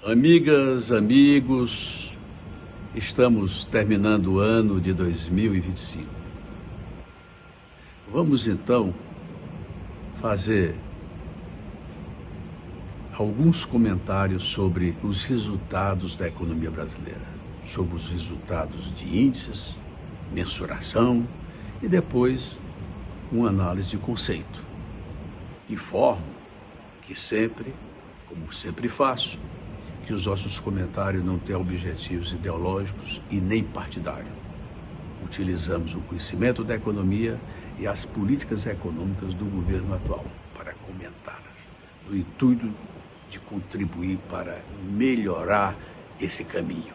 Amigas, amigos, estamos terminando o ano de 2025. Vamos então fazer alguns comentários sobre os resultados da economia brasileira, sobre os resultados de índices, mensuração e depois uma análise de conceito. Informo que sempre, como sempre faço, que os nossos comentários não têm objetivos ideológicos e nem partidários. Utilizamos o conhecimento da economia e as políticas econômicas do governo atual para comentá-las, no intuito de contribuir para melhorar esse caminho.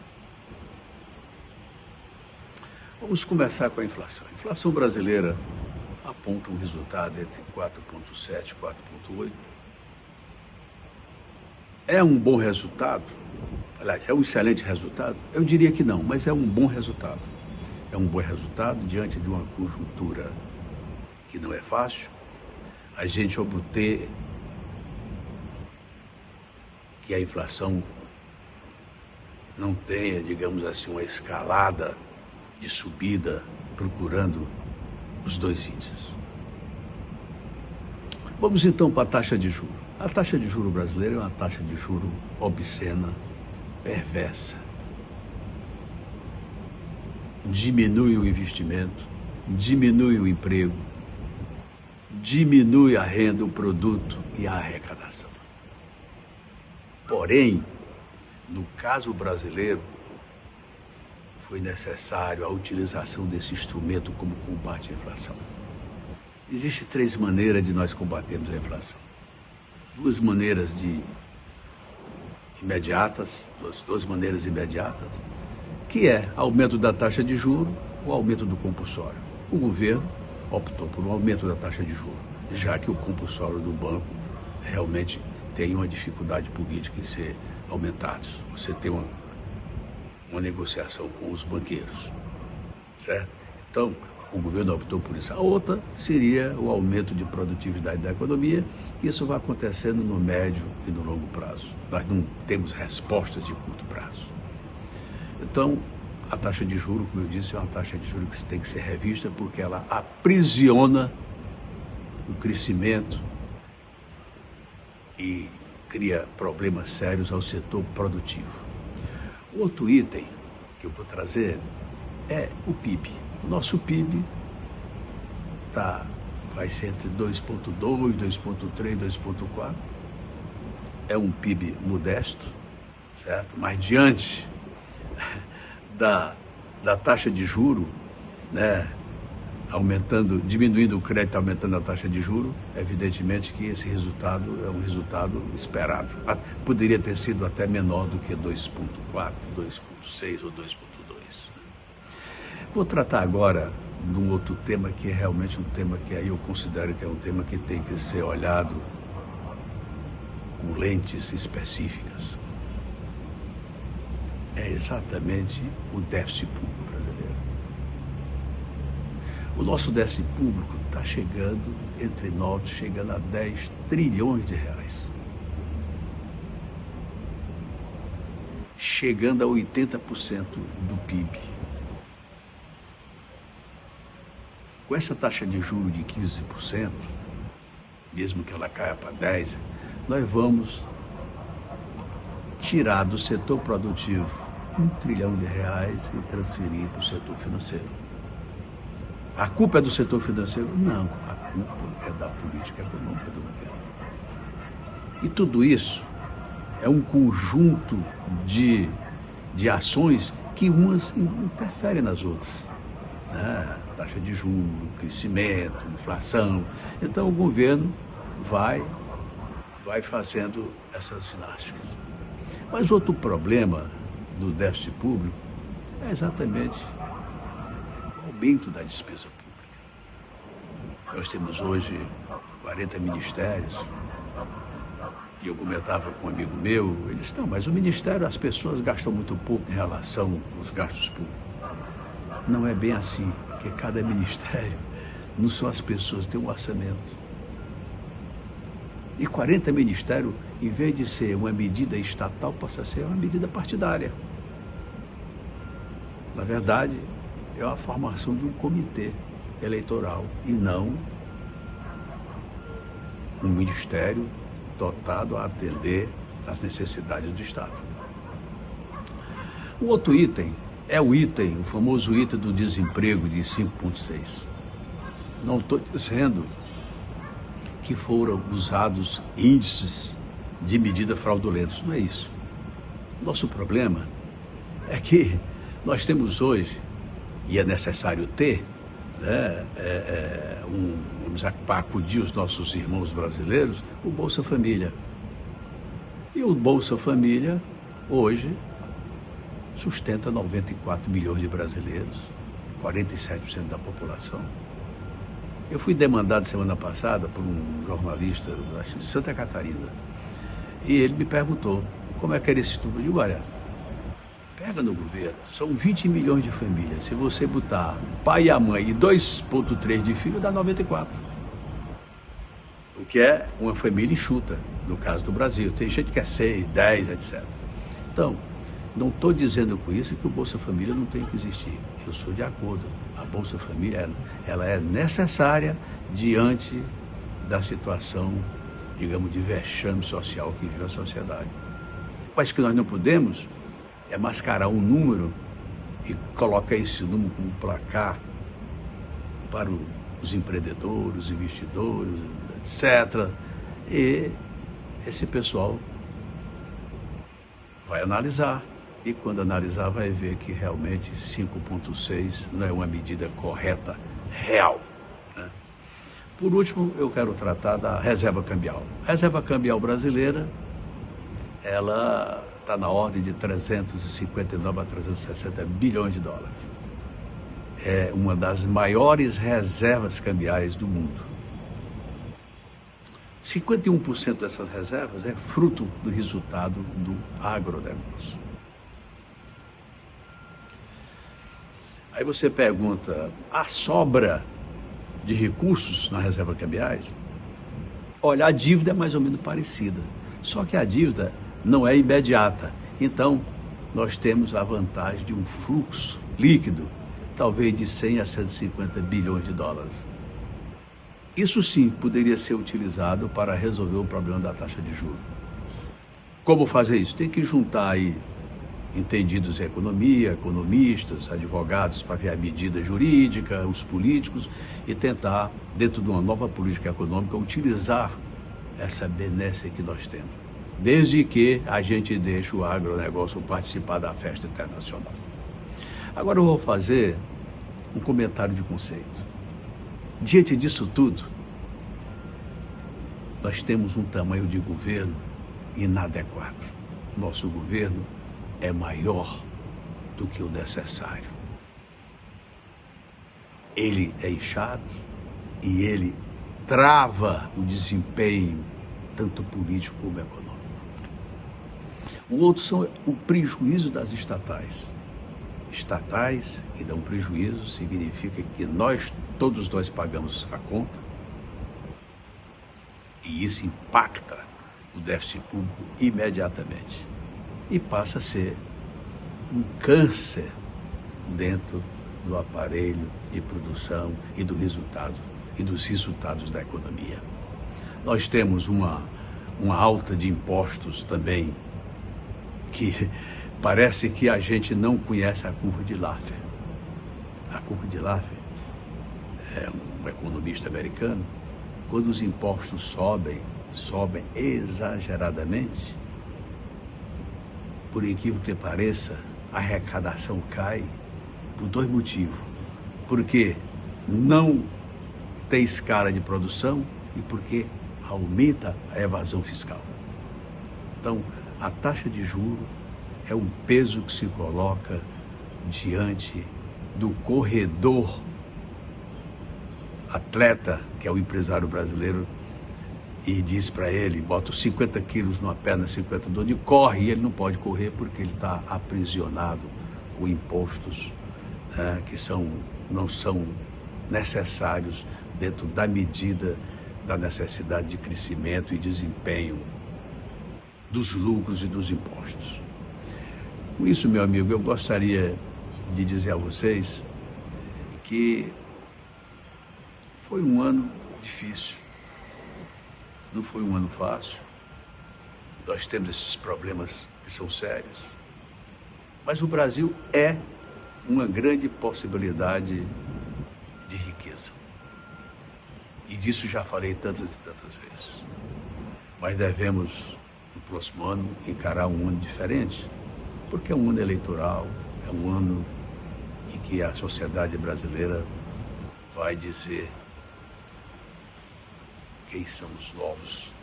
Vamos começar com a inflação. A inflação brasileira aponta um resultado entre 4,7 e 4,8. É um bom resultado? Aliás, é um excelente resultado? Eu diria que não, mas é um bom resultado. É um bom resultado diante de uma conjuntura que não é fácil. A gente obter que a inflação não tenha, digamos assim, uma escalada de subida procurando os dois índices. Vamos então para a taxa de juros. A taxa de juros brasileira é uma taxa de juros obscena, perversa. Diminui o investimento, diminui o emprego, diminui a renda, o produto e a arrecadação. Porém, no caso brasileiro, foi necessário a utilização desse instrumento como combate à inflação. Existem três maneiras de nós combatermos a inflação. Duas maneiras imediatas, que é aumento da taxa de juros ou aumento do compulsório. O governo optou por um aumento da taxa de juros, já que o compulsório do banco realmente tem uma dificuldade política em ser aumentado. Você tem uma negociação com os banqueiros, certo? Então, o governo optou por isso. A outra seria o aumento de produtividade da economia, e isso vai acontecendo no médio e no longo prazo. Nós não temos respostas de curto prazo. Então, a taxa de juros, como eu disse, é uma taxa de juros que tem que ser revista, porque ela aprisiona o crescimento e cria problemas sérios ao setor produtivo. Outro item que eu vou trazer é o PIB. O nosso PIB vai ser entre 2,2, 2,3, 2,4. É um PIB modesto, certo? Mas diante da taxa de juro, né, diminuindo o crédito, aumentando a taxa de juro, evidentemente que esse resultado é um resultado esperado. Poderia ter sido até menor do que 2,4, 2,6 ou 2,2. Vou tratar agora de um outro tema que é realmente um tema que aí eu considero que é um tema que tem que ser olhado com lentes específicas. É exatamente o déficit público brasileiro. O nosso déficit público está chegando, entre nós, chegando a 10 trilhões de reais. Chegando a 80% do PIB. Com essa taxa de juros de 15%, mesmo que ela caia para 10%, nós vamos tirar do setor produtivo 1 trilhão de reais e transferir para o setor financeiro. A culpa é do setor financeiro? Não, a culpa é da política econômica do governo. E tudo isso é um conjunto de ações que umas interferem nas outras. Taxa de juros, crescimento, inflação. Então o governo vai fazendo essas ginásticas. Mas outro problema do déficit público é exatamente o aumento da despesa pública. Nós temos hoje 40 ministérios, e eu comentava com um amigo meu, ele disse, não, mas o ministério, as pessoas gastam muito pouco em relação aos gastos públicos. Não é bem assim, porque cada ministério, não são as pessoas, tem um orçamento. E 40 ministérios, em vez de ser uma medida estatal, passa a ser uma medida partidária. Na verdade, é a formação de um comitê eleitoral e não um ministério dotado a atender às necessidades do Estado. O outro item é o famoso item do desemprego de 5,6. Não estou dizendo que foram usados índices de medida fraudulentos, não é isso. Nosso problema é que nós temos hoje, e é necessário ter, né, para acudir os nossos irmãos brasileiros, o Bolsa Família. E o Bolsa Família, hoje, sustenta 94 milhões de brasileiros, 47% da população. Eu fui demandado semana passada por um jornalista, acho, de Santa Catarina, e ele me perguntou como é que era esse número. Eu digo, olha, pega no governo, são 20 milhões de famílias. Se você botar o pai e a mãe e 2,3 de filho, dá 94. O que é uma família enxuta, no caso do Brasil. Tem gente que é 6, 10, etc. Então, não estou dizendo com isso que o Bolsa Família não tem que existir. Eu sou de acordo. A Bolsa Família, ela é necessária diante da situação, digamos, de vexame social que vive a sociedade. Mas que nós não podemos é mascarar um número e colocar esse número como placar para os empreendedores, os investidores, etc. E esse pessoal vai analisar. E quando analisar vai ver que realmente 5,6 não é uma medida correta, real. Né? Por último, eu quero tratar da reserva cambial. A reserva cambial brasileira, ela está na ordem de 359 a 360 bilhões de dólares. É uma das maiores reservas cambiais do mundo. 51% dessas reservas é fruto do resultado do agronegócio. Aí você pergunta, a sobra de recursos na reserva cambiais? Olha, a dívida é mais ou menos parecida, só que a dívida não é imediata. Então, nós temos a vantagem de um fluxo líquido, talvez de 100 a 150 bilhões de dólares. Isso sim poderia ser utilizado para resolver o problema da taxa de juros. Como fazer isso? Tem que juntar aí entendidos em economia, economistas, advogados para ver a medida jurídica, os políticos, e tentar, dentro de uma nova política econômica, utilizar essa benesse que nós temos, desde que a gente deixe o agronegócio participar da festa internacional. Agora eu vou fazer um comentário de conceito. Diante disso tudo, nós temos um tamanho de governo inadequado. Nosso governo é maior do que o necessário. Ele é inchado e ele trava o desempenho, tanto político como econômico. O outro são o prejuízo das estatais. Estatais que dão prejuízo significa que todos nós pagamos a conta, e isso impacta o déficit público imediatamente e passa a ser um câncer dentro do aparelho de produção e dos resultados da economia. Nós temos uma alta de impostos também que parece que a gente não conhece a curva de Laffer. A curva de Laffer é um economista americano. Quando os impostos sobem exageradamente, por incrível que pareça, a arrecadação cai por dois motivos. Porque não tem escala de produção e porque aumenta a evasão fiscal. Então, a taxa de juros é um peso que se coloca diante do corredor atleta, que é o empresário brasileiro, e diz para ele, bota 50 quilos numa perna, 50 do outro, e corre, e ele não pode correr porque ele está aprisionado com impostos que não são necessários dentro da medida da necessidade de crescimento e desempenho dos lucros e dos impostos. Com isso, meu amigo, eu gostaria de dizer a vocês que foi um ano difícil, não foi um ano fácil. Nós temos esses problemas que são sérios, mas o Brasil é uma grande possibilidade de riqueza. E disso já falei tantas e tantas vezes. Mas devemos, no próximo ano, encarar um ano diferente, porque é um ano eleitoral, é um ano em que a sociedade brasileira vai dizer quem são os novos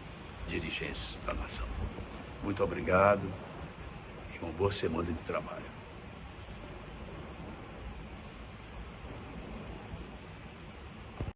dirigentes da nação. Muito obrigado e uma boa semana de trabalho.